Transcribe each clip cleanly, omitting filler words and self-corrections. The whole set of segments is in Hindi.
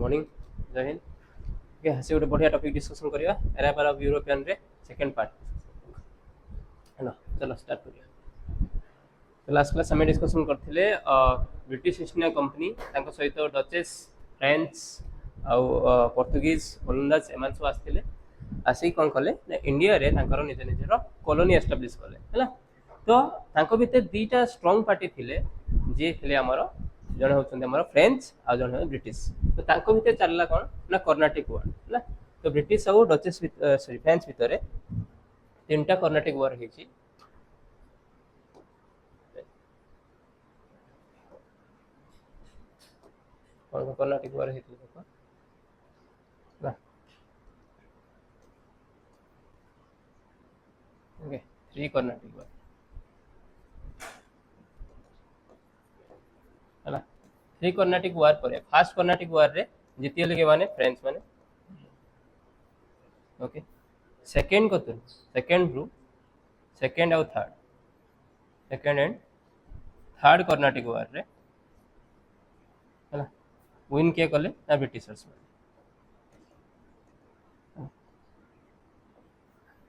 मॉर्निंग जय हिंद ओके हसी गोटे बढ़िया टॉपिक डिस्कशन करिया अराइवल ऑफ यूरोपियन रे सेकंड पार्ट हेलो चलो स्टार्ट करिया लास्ट क्लास आम डिस्कसन करथिले ब्रिटिश ईस्ट इंडिया कंपनी तांको सहित डचेस फ्रेंच आउ पोर्तुगीज ओलंदाज एमान सब आस्थिले आसी कोन कले इंडिया रे तांकर निज निजर कॉलोनी एस्टाब्लिश कले हला तो तांको भितर दुईटा स्ट्रांग पार्टी थिले जे थिले हमर जन होचंदे हमर फ्रेंच आ जन ब्रिटिश तो तांको भितर चलला कोन ना कर्नाटिक वार हला तो ब्रिटिश आउ डचेस सॉरी फ्रेंच भितर तीनटा कर्नाटिक वार हेची कौन कर्नाटिक वार हेतु देखो ना ओके 3 कर्नाटिक वार हला 3 कर्नाटिक वार पर फर्स्ट कर्नाटिक वार रे जीती लगे माने फ्रेंच माने ओके सेकंड को सेकंड रू सेकंड और third second and third Carnatic war रे हला विन के कले ना ब्रिटिशर्स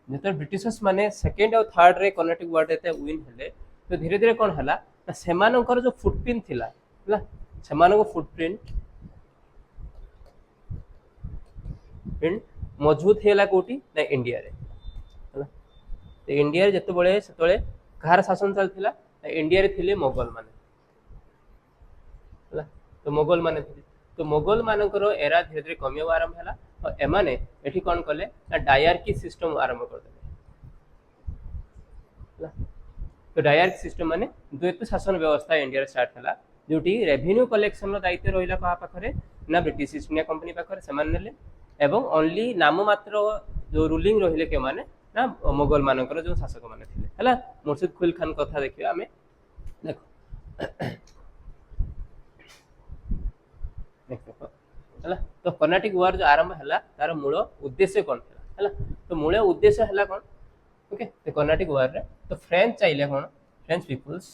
जेतर ब्रिटिशर्स माने सेकंड और थर्ड रे कर्नाटिक वार देते विन हेले तो धीरे धीरे कोन हला ना सेमानकर जो फुटप्रिंट थिला हला सेमानको फुटप्रिंट मजबूत हेला कोटी ना इंडिया रे हला तो इंडिया रे जते बळे सेतळे कहार शासन चलथिला इंडिया रे थिले मोगल माने हला तो मोगल माने तो मोगल मानकर एरा धीरे धीरे कमिया आरंभ है और एमाने एठी कौन कले ना डायरकी सिस्टम आरंभ कर देले तो डायरकी सिस्टम माने द्वैत शासन व्यवस्था इंडिया रे स्टार्ट हला जोटी रेवेन्यू कलेक्शन रो दायित्व रहिला कहा पाखरे ना ब्रिटिश ईस्ट इंडिया कंपनी पाखरे समान नेले एवं ओनली नाम मात्र जो रूलिंग रहिले के माने ना मोगल मानकर जो शासक माने थिले हला मुर्शिद कुली खान कथा देखियो हमें देखो हला तो कर्नाटिक वार जो आरंभ हला तार मूल उद्देश्य कोन हला तो मूल उद्देश्य हला कोन ओके तो कर्नाटिक वार रे तो फ्रेंच चाइले कोन फ्रेंच पीपल्स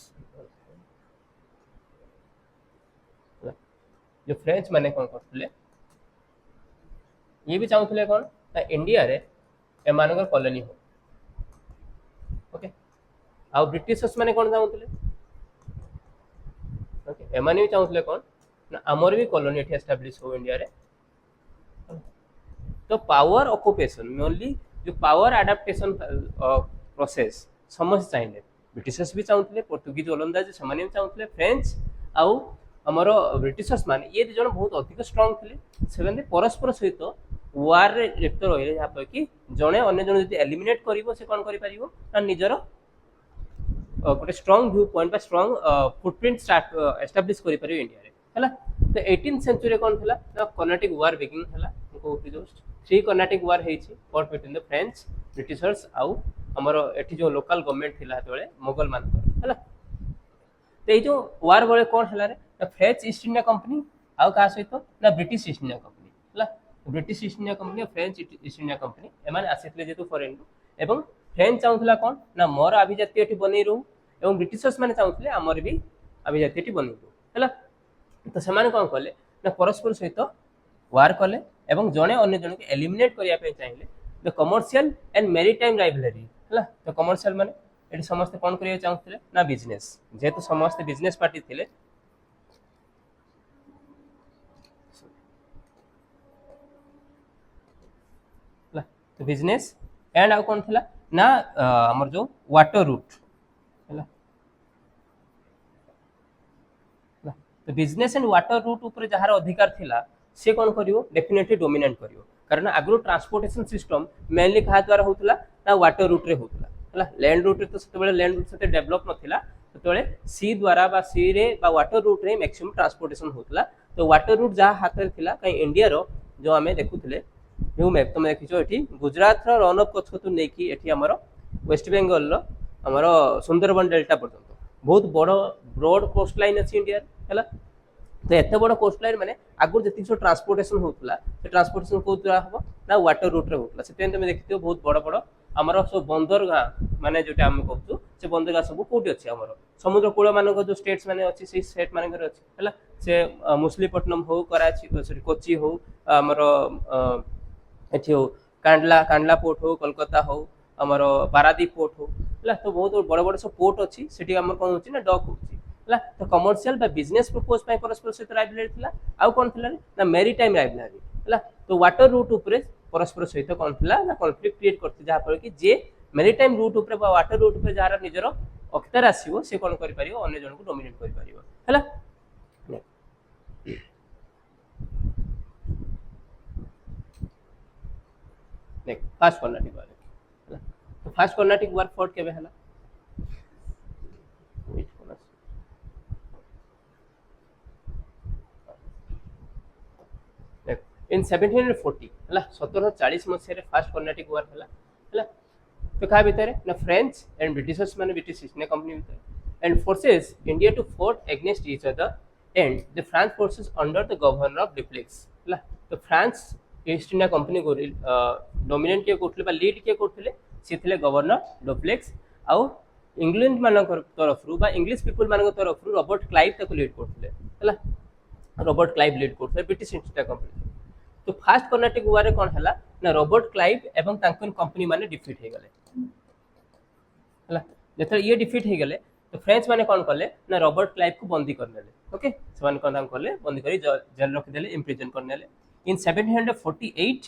जो फ्रेंच माने कोन करथले ये भी चाहूथले कोन ना इंडिया रे ए मानकर कॉलोनी हो ओके आ ब्रिटिशर्स माने कोन चाहूथले ओके ए माने भी चाहूथले कोन ना आमर भी कॉलोनी एठी एस्टैब्लिश हो इंडिया रे तो पावर ऑक्युपेशन मेनली जो पावर एडाप्टेशन प्रोसेस समस्त चाहिए ब्रिटिशर्स भी चाहूथले पोर्तुगीज ओलंदाज समान भी चाहूथले फ्रेंच आउ हमर ब्रिटिशर्स माने ये जण बहुत अधिक स्ट्रांग थिले सेवन परस्पर सहित वार रे लिप्त रहिले जा पर कि जणे अन्य जण जति एलिमिनेट करिवो से कोन करि परिवो ना निजर गोटे स्ट्रांग व्यू पॉइंट बा स्ट्रांग फुटप्रिंट स्टार्ट एस्टैब्लिश करि परिवो इंडिया रे हला तो 18th सेंचुरी कोन थला ना कर्नाटिक वार बिगिन हला को जस्ट 3 कर्नाटिक वार हेछि for between the French Britishers आउ हमर एठी जो लोकल गवर्नमेंट थिला तळे मोगल मान हला तो ये जो वार बळे कोन हला रे ना फ्रेंच ईस्ट इंडिया कंपनी आउ का सहित ना ब्रिटिश ईस्ट इंडिया कंपनी हला ब्रिटिश ईस्ट इंडिया कंपनी और फ्रेंच ईस्ट इंडिया कंपनी एमाने आसितले जेतु फॉरेन एवं फ्रेंच चाहूथला कोन ना मोर अभिजाती एठी बनै रहू एवं ब्रिटिशर्स माने चाहूथले हमर भी अभिजाती एठी बनै रहू हला तो सेमाने कोन कले ना परस्पर सहित वार कले एवं जणे अन्य जण के एलिमिनेट करिया पे चाहिए the commercial and maritime rivalry हला तो कमर्शियल माने एठी समस्त कोन करिया चाहूथले ना बिजनेस जेतु समस्त बिजनेस पार्टी थिले हला तो बिजनेस एंड आ कोन थिला ना हमर जो वाटर रूट हला तो बिजनेस एंड वाटर रूट ऊपर जहार अधिकार थिला से कोन करिवो डेफिनेटली डोमिनेट करिवो कारण आगरो ट्रांसपोर्टेशन सिस्टम मेनली कहा द्वारा होतला ना वाटर रूट रे होतला हला लैंड रूट रे तो सेते बेले लैंड रूट सेते डेवलप नथिला सेते बेले सी द्वारा बा सी रे बा वाटर रूट रे मैक्सिमम ट्रांसपोर्टेशन होतला तो वाटर रूट जहा हाथ रे थिला कई इंडिया रो जो हमें देखुथिले जो मैप तुम देखिछो एठी गुजरात रो रन ऑफ कच्छतु नेकी एठी हमरो वेस्ट बेंगल रो हमरो सुंदरबन डेल्टा पर्यंत बहुत बड़ ब्रॉड कोस्ट लाइन अछि इंडिया हला तो एते बड़ कोस्ट लाइन माने आगु जति सो ट्रांसपोर्टेशन होतला से ट्रांसपोर्टेशन को द्वारा हबो ना वाटर रूट रे होतला सेते तुम देखिथियो बहुत बड़ बड़ आमर सब बंदरगाह माने जोटा हम कहू से बंदरगाह सब कोठी अछि हमर समुद्र कूल मानक जो स्टेट्स माने अछि से स्टेट मानक अछि हला से मुसलीपट्टनम हो कराची सॉरी कोची हो हमर एठी हो कांडला कांडला पोर्ट हो कोलकाता हो हमर पारादीप पोर्ट हो हला तो बहुत बड़ बड़ सब पोर्ट अछि सेठी हमर कोन होछि ना डॉक होछि हला तो कमर्शियल बा बिजनेस पर्पस पय परस्पर सहित राइवलरी थिला आउ कोन थिला ना मैरीटाइम राइवलरी हला तो वाटर रूट ऊपर परस्पर सहित कोन थिला ना कॉन्फ्लिक्ट क्रिएट करथि जहा पर कि जे मैरीटाइम रूट ऊपर बा वाटर रूट ऊपर जहार निजरो अख्तियार आसीबो से कोन करि परिबो अन्य जन को डोमिनेट करि परिबो हला नेक्स्ट फास्ट कर्नाटिक वार हला तो फास्ट कर्नाटिक वार फॉट केबे हला वेट कोना इन 1740 हला 1740 मसिया रे फास्ट कर्नाटिक वार हला हला तो का भीतर ना फ्रेंच एंड ब्रिटिशर्स माने ब्रिटिश ईस्ट इंडिया कंपनी भीतर and forces India to fought against each other and the France forces under the governor of Dupleix हला तो फ्रांस ईस्ट इंडिया कंपनी को डोमिनेट के कोठले बा लीड के कोठले से थिले गवर्नर डुप्लेक्स आउ इंग्लैंड मानक तरफ रु बा इंग्लिश पीपल मानक तरफ रु रॉबर्ट क्लाइव तक लीड करथले हला रॉबर्ट क्लाइव लीड करथले ब्रिटिश ईस्ट इंडिया कंपनी तो फास्ट कर्नाटिक वार कौन है ना रॉबर्ट क्लाइव एवं तांकन कंपनी माने डिफीट हो गले हला जते ये डिफीट हो गले तो फ्रेंच माने कौन कले ना रॉबर्ट क्लाइव को बंदी करने ले ओके से माने कौन कले बंदी करी जेल रख देले इम्प्रिजन करने ले इन 1748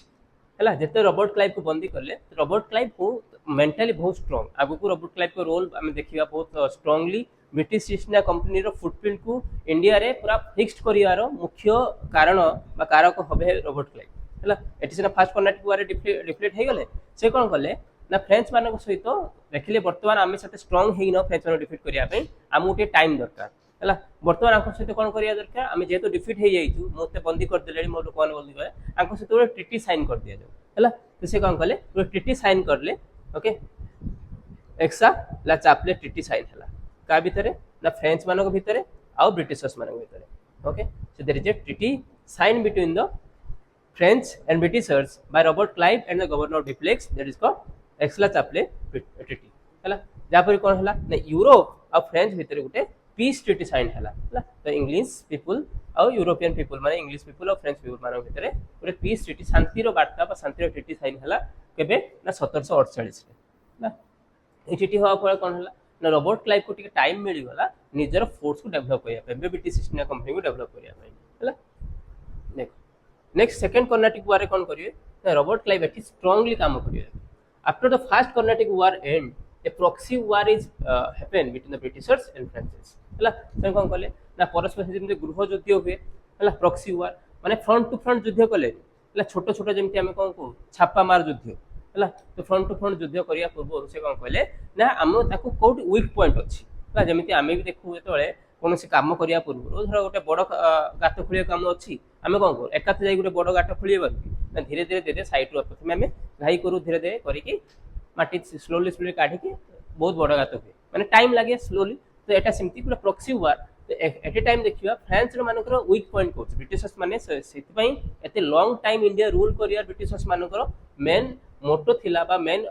हला जते रॉबर्ट क्लाइव को बंदी करले रॉबर्ट क्लाइव को मेंटली बहुत स्ट्रांग आगु को रॉबर्ट क्लाइव को रोल हमें देखिबा बहुत strongly British East India Company रो फुटप्रिंट को इंडिया रे पूरा फिक्स्ड करियार मुख्य कारण बा कारक हबे रॉबर्ट क्लाइव हला एटी से फास्ट कर्नाटिक वार डिफ्लेट हे गले से कोन करले ना फ्रेंच मानक सहित देखिले वर्तमान आमे सते स्ट्रांग हेइ न फ्रेंच मानक डिफीट करिया पे आमु के टाइम दरकार हला वर्तमान आंको सहित कोन करिया दरकार आमे जेतो डिफीट हे जाइछु मोते बंदी कर देले मोर कोन बंदी करे आंको सहित एक ट्रीटी साइन कर दिया जाओ हला तो से कोन करले वो ट्रीटी साइन करले ओके एक्सा ला चापले ट्रीटी साइन हला का भितरे ना फ्रेंच मानक भितरे आउ ब्रिटिशर्स मानक भितरे okay so there is a treaty sign between the French and Britishers by Robert Clive and the governor of Dupleix that is called Aix-la-Chapelle treaty हला जा पर कोन हला ना यूरोप और फ्रेंच भितरे गुटे पीस ट्रीटी साइन हला हला तो इंग्लिश पीपल और यूरोपियन पीपल माने इंग्लिश पीपल और फ्रेंच पीपल मानक भितरे गुटे पीस ट्रीटी शांति रो वार्ता बा शांति रो ट्रीटी साइन हला केबे ना 1748 रे ना ए ट्रीटी होआ पर कोन हला ना रॉबर्ट क्लाइव को टिके टाइम मिली गला निजर फोर्स को डेवलप करिया पे ब्रिटिश ईस्ट इंडिया कंपनी को डेवलप करिया पे हला नेक्स्ट सेकंड कर्नाटिक वार कोन करिए ना रॉबर्ट क्लाइव एटी स्ट्रांगली काम करिए after the first Carnatic war and a proxy war is happen between the britishers and french हला से कोन कले ना परस्पर जेमते गृह युद्ध हुए हला प्रॉक्सी वार माने फ्रंट टू फ्रंट युद्ध कले हला छोटो छोटो जेमते हमें कोन को छापा मार युद्ध हला तो फ्रंट टू फ्रंट युद्ध करिया पूर्व से कोन कले ना हम ताको कोड वीक पॉइंट अछि हला जेमते हमें भी देखु एतले कोनोसी काम करिया पूर्व धर गोटे बड़ गात खुलिया काम अछि हमें कोन को एकाते जाई गोटे बड़ गात खुलिया ना धीरे धीरे धीरे साइड रो प्रथमे हमें घाई करू धीरे धीरे करी की माटी स्लोली काढ़ी के बहुत बड़ गात हुए माने टाइम लागे स्लोली तो एटा सिम्पली पूरा प्रॉक्सी वार तो एट ए टाइम देखिबा फ्रांस रो मानकर वीक पॉइंट कोच ब्रिटिशर्स माने सेति पई एते लॉन्ग टाइम इंडिया रूल करिया ब्रिटिशर्स मानकर मेन मोटो थिला बा मेन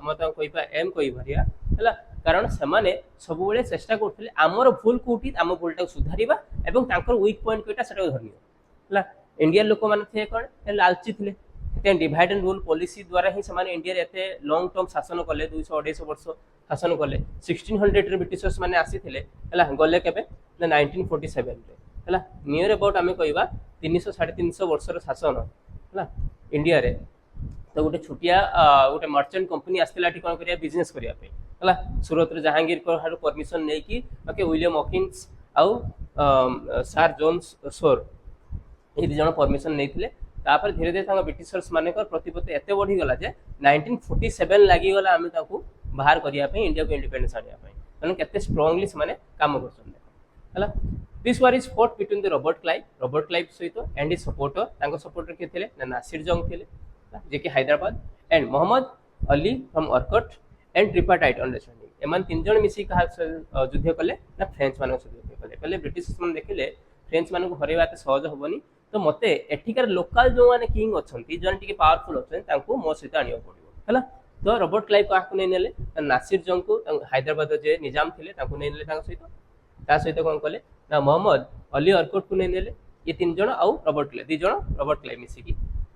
मत कहिबा एम कहि भरिया हला कारण समाने सब बेले चेष्टा करथिले हमर भूल कोठी हम भूलटा सुधारिबा एवं तांकर वीक पॉइंट कोटा सेटा धरनियो हला इंडिया लोक माने थे कोन लालची थिले एते डिवाइड एंड रूल पॉलिसी द्वारा ही समाने इंडिया एते लॉन्ग टर्म शासन कले 200 250 वर्ष शासन कले 1600 रे ब्रिटिशर्स माने आसी थिले हला गले केबे ना 1947 रे हला नियर अबाउट हमें कहबा 300 350 वर्ष रो शासन हला इंडिया रे तो गोटे छुटिया गोटे मर्चेंट कंपनी आस्तिला ठी कोन करिया बिजनेस करिया पे हला सूरत रे जहांगीर को हारो परमिशन नै कि ओके विलियम हॉकिंस आउ सर जोन्स सोर ए जण परमिशन नै थिले तापर धीरे धीरे तांगा ब्रिटिशर्स माने कर प्रतिपत्ति एते बढ़ी गला जे 1947 लागी गला हमें ताकू बाहर करिया पे इंडिया को इंडिपेंडेंस आनिया पे तने केते स्ट्रांगली से माने काम करछन हला this war is fought between the Robert Clive सहित एंड हिज सपोर्टर तांको सपोर्टर के थिले ना नासिर जंग थिले जे कि Hyderabad and Mohammed Ali from Arcot and tripartite understanding एमान तीन जण मिसी कहा युद्ध कले ना फ्रेंच मानक से युद्ध कले पहले ब्रिटिशर्स मन देखिले फ्रेंच मानक हरेबा ते सहज होबनी तो मते एठिकार लोकल जो माने किंग अछंती जन टिके पावरफुल अछन तांको मो सहित आनियो पड़िबो हला तो रॉबर्ट क्लाइव काहाकु नै नेले नासिर जंग को हैदराबाद जे निजाम थिले ताकु नै नेले ताक सहित ता सहित कोन कले ना मोहम्मद अली अरकोट को नै नेले ये तीन जण आउ रॉबर्ट क्लाइव दी जण रॉबर्ट क्लाइव मिसी की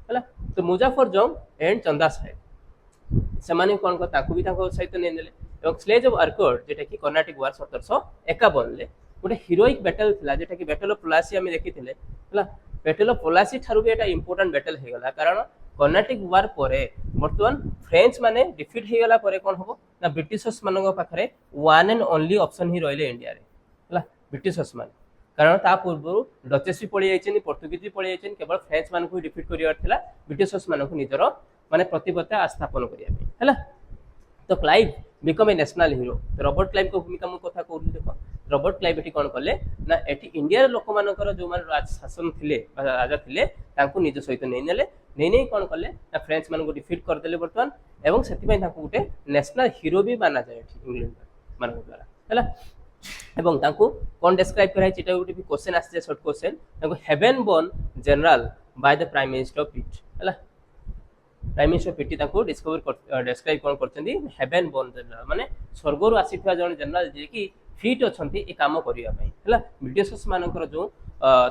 हला तो मुजाफर जंग एंड चंदा साहेब सेमाने कोन को ताकु भी ताको सहित नै नेले एवं स्लेज ऑफ अरकोट जेटा कि कर्नाटिक वार 1751 ले गोटे हिरोइक बैटल थिला जेटा कि बैटल ऑफ प्लासी हम देखिथिले हला बैटल ऑफ प्लासी थारु भी एटा इंपोर्टेंट बैटल हे गला कारण कर्नाटिक वार परे वर्तमान फ्रेंच माने डिफीट हे गला परे कोन होबो ना ब्रिटिशर्स मानक पाखरे वन एंड ओनली ऑप्शन ही रहले इंडिया रे हला ब्रिटिशर्स माने कारण ता पूर्व डचेस भी पड़ी जाइछन पोर्तुगीज भी पड़ी जाइछन केवल फ्रेंच मानक ही डिफीट करियार थिला ब्रिटिशर्स मानक निजर माने प्रतिबद्धता स्थापन करिया पे हला तो Clive become a national hero तो रॉबर्ट क्लाइव को भूमिका मु कथा कहू देखो रॉबर्ट क्लाइव एटी कोन कले ना एटी इंडिया रे लोक मानकर जो मान राज शासन थिले राजा थिले तांको निज सहित नै नेले नै कोन कले ना फ्रेंच मान को डिफीट कर देले वर्तमान एवं सेति पय तांको गुटे नेशनल हीरो भी माना जाय एटी इंग्लैंड मान द्वारा हला एवं तांको कोन डिस्क्राइब कराय चिटा गुटे भी क्वेश्चन आसे शॉर्ट क्वेश्चन तांको heaven born general by the prime minister of it हला प्राइम मिनिस्टर पिटी ताको डिस्क्राइब कोन करचंदी हेवन बोर्न जनरल माने स्वर्ग रु आसीथवा जण जनरल जे कि फिट अछंती ए काम करिया पई हला ब्रिटिशर्स मानकर जो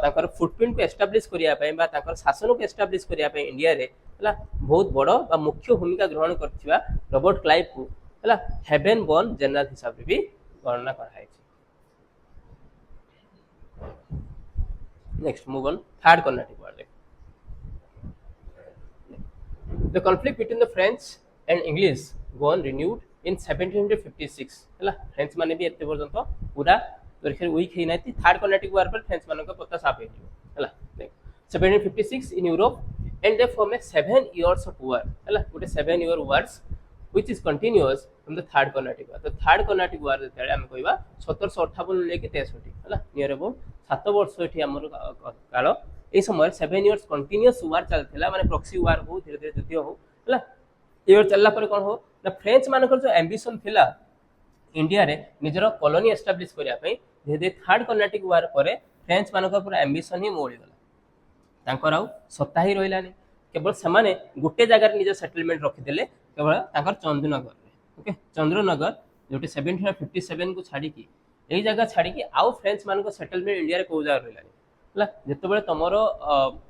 ताकर फुटप्रिंट को एस्टैब्लिश करिया पई बा ताकर शासन को एस्टैब्लिश करिया पई इंडिया रे हला बहुत बड़ बा मुख्य भूमिका ग्रहण करथिबा रॉबर्ट क्लाइव को हला हेवन बोर्न जनरल हिसाब रे भी गणना कराय छै next move on third Carnatic war The conflict between the French and English go on renewed in 1756 हला फ्रेंच माने भी एते पर्यंत पूरा तोरखे वीक हे नाती थर्ड कर्नाटिक वार पर फ्रेंच मानक पत्ता साफ हे हला 1756 in Europe and they form a 7 years of war हला गुटे 7 year wars which is continuous from the third Carnatic war तो third Carnatic war जेते हम कहबा 1758 लेके 63 हला नियर अबाउट 7 वर्ष एठी हमर काल ए समय 7 इयर्स कंटीन्यूअस वार चलथिला माने प्रॉक्सी वार हो धीरे धीरे युद्ध हो हला इयर चलला पर कोन हो ना फ्रेंच मानकर जो एम्बिशन थिला इंडिया रे निजर कॉलोनी एस्टैब्लिश करिया पई धीरे धीरे थर्ड कर्नाटिक वार परे फ्रेंच मानकर पूरा एम्बिशन ही मोड़ी गला तांकर आउ सत्ता ही रहिलानी केवल समाने गुटे जगह निज सेटलमेंट रखि देले केवल तांकर चंद्रनगर रे ओके चंद्रनगर जोटे 1757 को छाडी की एई जगह छाडी की आउ फ्रेंच मानकर सेटलमेंट इंडिया रे को जगह रहिलानी हला जेतेबेले तमरो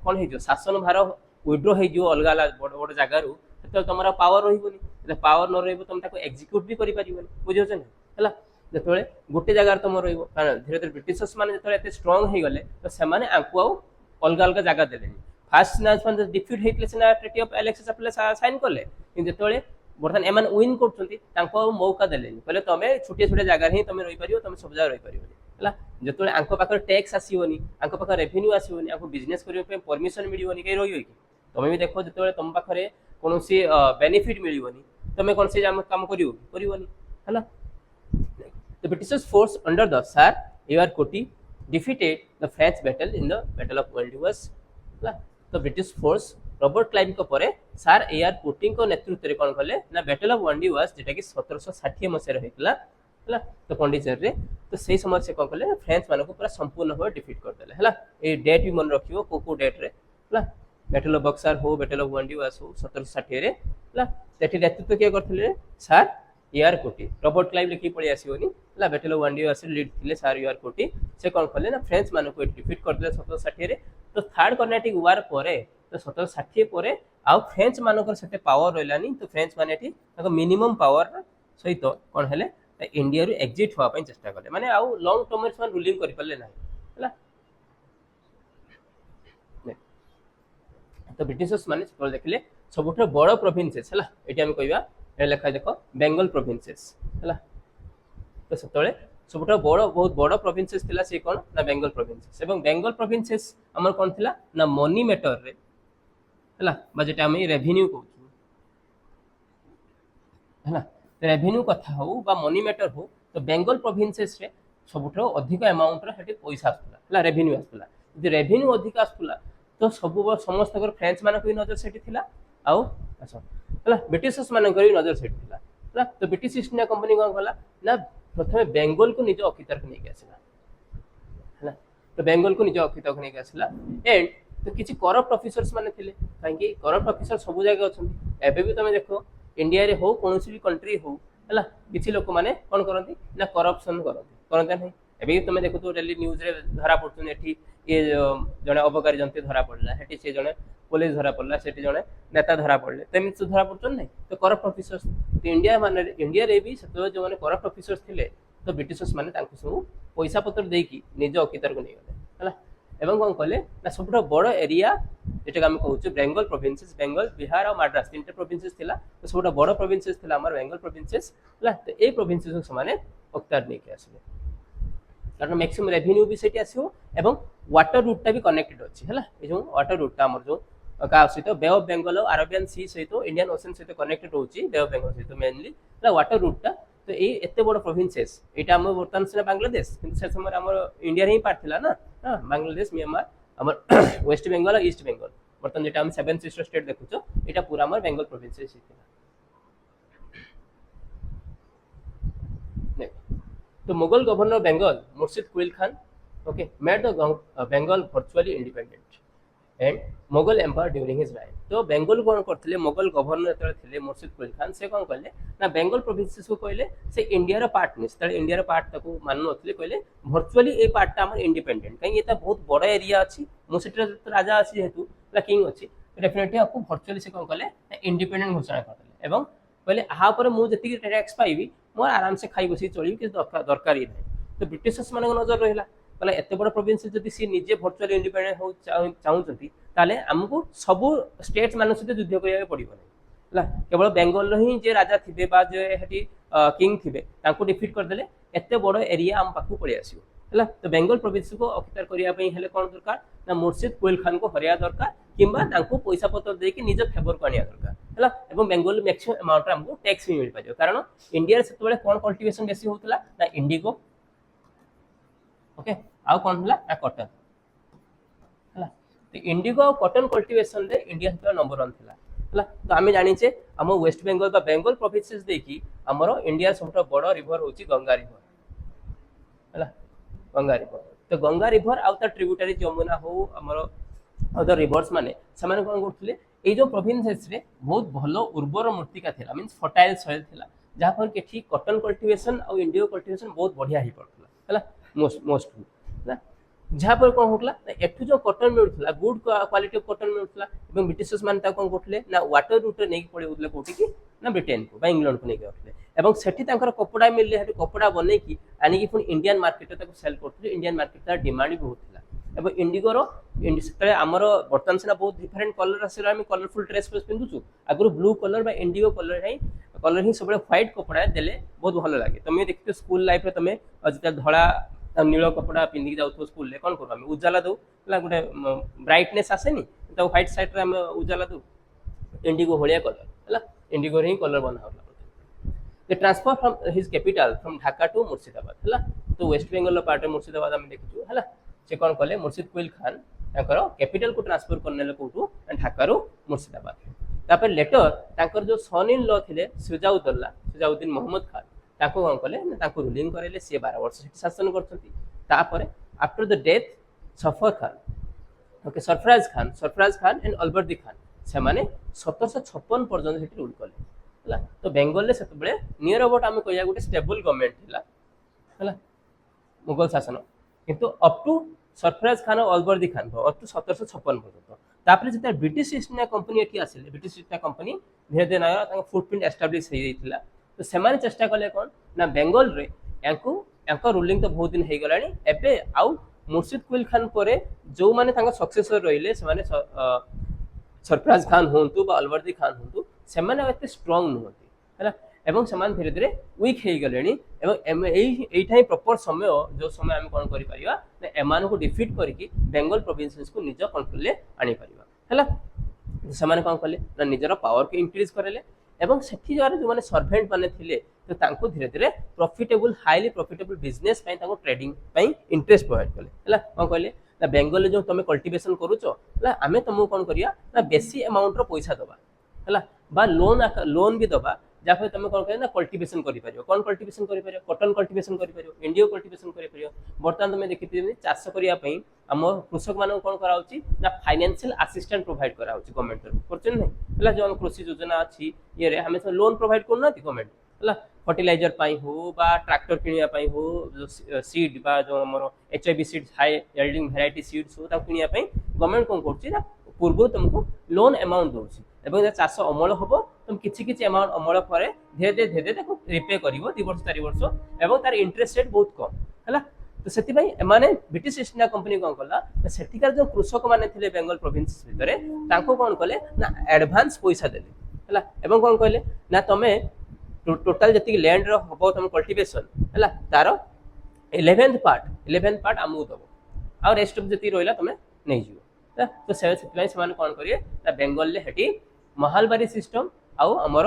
कोन हे जो शासन भार विड्रो हे जो अलगा अलग बड़ बड़ जगह रु तो तमरा पावर रहिबोनी जे पावर न रहिबो तुम ताको एग्जीक्यूट भी करि परिबोनी बुझियो छ हला जेतेबेले गुटे जगह तम रहिबो कारण धीरे धीरे ब्रिटिशर्स माने जेतेबेले एते स्ट्रांग हे गले तो सेमाने आंकु आउ अलगा अलगा जगह देलेनी फर्स्ट नेशनल डिफीट हेतले सेना ट्रीटी ऑफ एलेक्सिस अपले साइन करले कि जेतेबेले बर्तन एमान विन करछंती तांको मौका देलेनी कहले तमे छोटे छोटे जगह ही तमे रहि परिबो तमे सब जगह रहि परिबोनी हला जेतेबेले आंको पाकर टैक्स आसीबोनी आंको पाकर रेवेन्यू आसीबोनी आंको बिजनेस करियो पे परमिशन मिलिबोनी कै रहियो कि तमे भी देखो जेतेबेले तम पाखरे कोनोसी बेनिफिट मिलिबोनी तमे कोन से काम करियो करिवोनी हला the British force under the sir Eyre Coote defeated the French battle in the battle of Wandiwash हला तो ब्रिटिश फोर्स रॉबर्ट क्लाइव को परे सर एआर कोटी को नेतृत्व रे कोन कले ना बैटल ऑफ वाल्डीवर्स जेटा कि 1760 मसे रहितला हला तो पॉन्डिचेरी रे तो सेही समय से कोन कले फ्रेंच मानको पूरा संपूर्ण हो डिफीट कर देले हला ए डेट भी मन रखियो को डेट रे हला बैटल ऑफ बक्सर हो बैटल ऑफ वाल्डीवर्स हो 1760 रे हला सेठी नेतृत्व के करथिले सर एआर कोटी रॉबर्ट क्लाइव लिखि पड़ी आसीओनी हला बैटल ऑफ वाल्डीवर्स लीड थिले सर एआर कोटी से कोन कले ना फ्रेंच मानको डिफीट कर देले 1760 रे तो थर्ड कर्नाटिक वार परे तो 1760 परे आ फ्रेंच मानकर सेते पावर रहलानी तो फ्रेंच माने एठी ताको मिनिमम पावर सहित कोन हेले इंडिया रु एग्जिट होआ पई चेष्टा करले माने आउ लॉन्ग टर्म रे मान रूलिंग करि परले नाही हला तो ब्रिटिशर्स माने से देखले सबुठ बड़ प्रोविंसेस हला एठी हम कहबा ए लेखा देखो बेंगल प्रोविंसेस हला तो सेतले सबुठ बड़ बहुत बड़ प्रोविंसेस थिला से कोन ना बेंगल प्रोविंसेस एवं बेंगल प्रोविंसेस हमर कोन थिला ना मनी मैटर रे हला बजेट हम रेवेन्यू कहू हला रेवेन्यू कथा हो बा मनी मैटर हो तो बेंगल प्रोविंसेस रे सबुठ अधिक अमाउंट रे हेटी पैसा आस्तला हला रेवेन्यू आस्तला जे रेवेन्यू अधिक आस्तला तो सब समस्त फ्रेंच मानक भी नजर सेठी थिला आउ अच्छा हला ब्रिटिशर्स मानक भी नजर सेठी थिला हला तो ब्रिटिश ईस्ट इंडिया कंपनी कोन कला ना प्रथमे बेंगल को निज अखितर को नै आसीला हला तो बेंगल को निज अखितर को नै आसीला एंड तो किछि करप्ट ऑफिसर्स माने थिले काहे कि करप्ट ऑफिसर सब जगह अछंती एबे भी तमे देखो इंडिया रे हो कौन भी कंट्री हो है किसी लोक मैंने कौन करती ना करप्शन करते नहीं एवं तुम देखु डेली न्यूज रे धरा पड़ुन ये जड़े अबकारी जंती धरा पड़ा है से जड़े पुलिस धरा पड़ा से जड़े नेता धरा पड़े तेमि तो धरा पड़ुन नहीं तो करप्ट ऑफिसर्स तो इंडिया माने इंडिया रे भी से जो मैंने करप्ट ऑफिसर्स थे तो ब्रिटिशर्स मैंने सब पैसा पत्र देकी निज अकितार को नहीं गले है एवं कौन कले ना सब बड़ एरिया যেটাকে আমি কହୁଛୁ বেঙ্গল প্রভিন্সেস বেঙ্গল বিহার আর মাদ্রাস তিনটা প্রভিন্সেস ଥିଲା তো ସବୁଠୁ ବଡ଼ প্রভিন্সেস ଥିଲା আমার বেঙ্গল প্রভিন্সেস ହେଲା তো এই প্রভিন্সেস ସେମାନେ ଅକ୍ତାର ନେଇକି ଆସିଲେ କାରଣ ମ୍ୟାକ୍ସିମମ୍ ରେଭିନ୍ୟୁ ବି ସେଠି ଆସିବ ଏବଂ ୱାଟର ରୁଟ୍ଟା ବି କନେକ୍ଟେଡ୍ ଅଛି ହେଲା ଏ ଯେଉଁ ୱାଟର ରୁଟ୍ଟା ଆମର ଯେଉଁ କାହା ସହିତ ବେ ଅଫ୍ ବେଙ୍ଗଲ ଆଉ ଆରବିଆନ୍ ସି ସହିତ ଇଣ୍ଡିଆନ୍ ଓସେନ୍ ସହିତ କନେକ୍ଟେଡ୍ ହେଉଛି ବେ ଅଫ୍ ବେଙ୍ଗଲ ସହିତ ମେନଲି ହେଲା ୱାଟର ରୁଟ୍ଟା तो ये एते बड़ प्रोविंसेस एटा हम बर्तमान से बांग्लादेश किंतु से समय हमर इंडिया रे ही पार्ट थिला ना हां बांग्लादेश म्यांमार हमर वेस्ट बेंगल और ईस्ट बेंगल बर्तमान जेटा हम सेवन सिस्टर स्टेट देखुछो एटा पूरा हमर बेंगल प्रोविंसेस ही थिला ने तो Mughal governor Bengal Murshid Quli Khan okay made the Bengal virtually independent and Mughal empire during his right तो बेंगल कौन करते मुगल गवर्नर जो मुर्शिद कुली खान से कौन कहले ना बेंगल प्रोविंसेस को कहले से इंडिया पार्ट नहीं इंडिया पार्ट ताको मानु नथिले कहले वर्चुअली ए पार्टटा हमर इंडिपेंडेंट कहीं एटा बहुत बड़ा एरिया अछि मुसिटर राजा अछि जेतु ला किंग अछि डेफिनेटली आपको वर्चुअली से कौन कहले इंडिपेंडेंट घोषणा करले एवं कहले आहा पर मु जति टैक्स पाइबी मोर आराम से खाई बसी चली कि दरकार ही नहीं तो ब्रिटिशर्स मान नजर रहिला कहला एत बड़ प्रोविंस जदि सी निजे वर्चुअली इंडिपेंडेंट हो चाहूचंती ताले हमको सब स्टेट्स मान सहित युद्ध करिया पड़िबो नहीं केवल बेंगल ही जे राजा थिबे बा जे हेटी किंग थिबे तांको डिफीट कर देले एते बड़ एरिया हम पाखु पळि आसीबो हला तो बेंगल प्रोविंस को अक्तार करिया पई हेले कोन दरकार ना मुर्शिद कुली खान को हरिया दरकार किंबा तांको पैसा पत्र देके निज फेवर को आनिया दरकार हला एवं बेंगल मैक्सिमम अमाउंट हमको टैक्स भी मिल पाजो कारण इंडिया सेते बेले कोन कल्टीवेशन बेसी होतला ना इंडिगो ओके आउ कोन हला ना कॉटन हला तो इंडिगो और कॉटन कल्टीवेशन रे इंडिया से नंबर 1 थिला हला तो आमे जानि छे हम वेस्ट बेंगल बा बेंगल प्रोविंसेस देखि हमरो इंडिया सबटा बड़ रिवर होची गंगा रिवर हला गंगा रिवर तो गंगा रिवर आउ ता ट्रिब्यूटरी जमुना हो हमरो अदर रिवर्स माने समान कोन करथले ए जो प्रोविंसेस रे बहुत भलो उर्वर मृत्तिका थिला मींस फर्टाइल सॉइल थिला जहा पर के ठीक कॉटन कल्टीवेशन और इंडिगो कल्टीवेशन बहुत बढ़िया ही पड़थला हला मोस्टली ना जहाँ पर कौन होता एठू जो कॉटन मिलूला गुड क्वालिटी ऑफ कॉटन मिलूला एवं ब्रिटिशर्स मान कौन करते ना वाटर रूट नहीं पड़े कौटी कि ना ब्रिटेन को इंग्लैंड को लेके आते और सेठी कपड़ा मिलले कपड़ा बनईकी आनिकी पुणी इंडियन मार्केट सेल करते इंडियन मार्केट तार डिमांड भी बहुत था एवं इंडिगोर आमर बर्तमान सीना बहुत डिफरेंट कलर आसला कलरफुल ड्रेस पिंधुचु आगुरी ब्लू कलर बा इंडिगो कलर ही सब व्हाइट कपड़ा देले बहुत भल लगे तुम देखते स्कूल लाइफ रे तुम जिते धड़ा नील कपड़ा पिंधिक जाऊ स्कूल कौन करूँ आम उजाला दू गोटे ब्राइटनेस आसेनी तो व्हाइट साइड रे उजाला दू इंडिगो भाया कलर है इंडिगो ही कलर बना the transfer from his capital from Dhaka to Murshidabad है तो वेस्ट बेंगल पार्ट मुर्शिदाबाद आम देखु है से कौन कले मुर्शिद कुली खान कैपिटल को ट्रांसफर करने कौटू ढाका मुर्शिदाबाद तापर लेटर तांकर जो सन इन लॉ थे सुजाउद्दीन मोहम्मद खान ताको कौन कले रूलिंग करेले सी 12 वर्ष शासन करछंती तापर after the death Safar Khan okay Sarfaraz Khan and Alivardi Khan से माने 1756 पर्यंत सेठी रूल कले हला तो बेंगल ले सेते बळे नियर अबाउट हम कहिया गुटे स्टेबल गवर्नमेंट थिला हला मुगल शासन किंतु अप टू सरफराज खान और अलबर्दी खान अप टू 1756 पर्यंत तापर जेता ब्रिटिश ईस्ट इंडिया कंपनी एठी आसिले ब्रिटिश ईस्ट इंडिया कंपनी धीरे धीरे ना फुटप्रिंट एस्टाब्लिश हो जाइतिला तो सेमाने चेष्टा कले कौन ना बेंगल रे यांको रूलिंग तो बहुत दिन हो गलानी एबे आउ मुर्शिद कुली खान परे जो माने तांका सक्सेसर रहिले से माने सरफराज खान होंतु बा अलवर्दी खान होंतु से माने एते स्ट्रांग नहोती हैला एवं समान धीरे धीरे वीक हो गलेनी एवं एइठा ही प्रॉपर समय जो समय हम कोन करि परिबा ना एमान को डिफीट करके बेंगल प्रोविंसेस को निज कंट्रोल ले आनी परिबा हैला समान कोन करले ना निजर पावर को इंक्रीज करले एवं सेठी जो माने सर्वेंट माने थिले तो तांको धीरे धीरे प्रॉफिटेबल हाईली प्रॉफिटेबल बिजनेस पई तांको ट्रेडिंग पई इंटरेस्ट प्रोवाइड करले हैला कोन कहले ना बेंगल जो तुम कल्टीवेशन करूचो हैला आमे तुमको कोन करिया ना बेसी अमाउंट रो पैसा दबा हैला बा लोन भी दबा जहाँफल तुम कौन कर कल्टिवेशन कर कौन कल्टिवेशन कर कटन कल्टिवेशन कर इंडियो कल्टिवेशन कर बर्तमान तुम देखिए चाष करने आम कृषक मान कौन कराऊँगी ना फाइनेंशियल असिस्टेंट प्रोवाइड कराऊँ गवर्नमेंट तरफ कर नहीं जो कृषि योजना अच्छी ये आम सब लोन प्रोवाइड करना गवर्नमेंट है फर्टिलाइजर हो बा ट्रैक्टर किणवाई हो जो सीड बा जो आम HIB seeds high yielding variety seeds हो किणवाई गवर्नमेंट कौन कर पूर्व तुमको लोन अमाउंट दूसरी चाष अमल हम तुम किसी अमाउंट अमल पर धीरे धीरे धीरे धीरे रिपे कर 2 वर्ष 4 वर्ष और तार इंटरेस्ट रेट बहुत कम है तो से ब्रिटिश ईस्ट इंडिया कंपनी कौन कला सेठिकार जो कृषक मैंने थे बेंगल प्रोविंस भितर कौन कले ना एडवांस पैसा देले है कौन कहले ना तुम्हें टोटाल जी लैंड हम तुम कल्टिवेशन है तार 11th पार्ट आमको दब आ रेस्ट ऑफ जी रहा तुम्हें नहीं जीव तो से कौन करेंगे बेंगल हेटी महालबारी सिस्टम आमर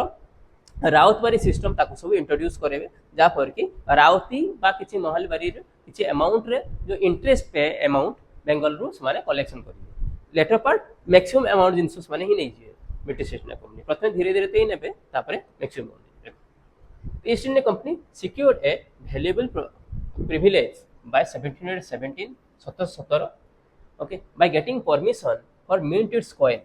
राउतबारी सिस्टम ताको सब इंट्रोड्यूस करेंगे जहाँफल कि राउती बा किसी महालबारी किसी अमाउंट रे जो इंटरेस्ट पे अमाउंट बेंगल रू से कलेक्शन करेंगे लेटर पार्ट मैक्सिमम अमाउंट जिनस ही नहीं जी ब्रिटिश ईस्ट इंडिया कंपनी प्रथम धीरे धीरे तो ही ने maximum East India Company secured a valuable privilege by 1717 1717 okay by getting permission for mint its coin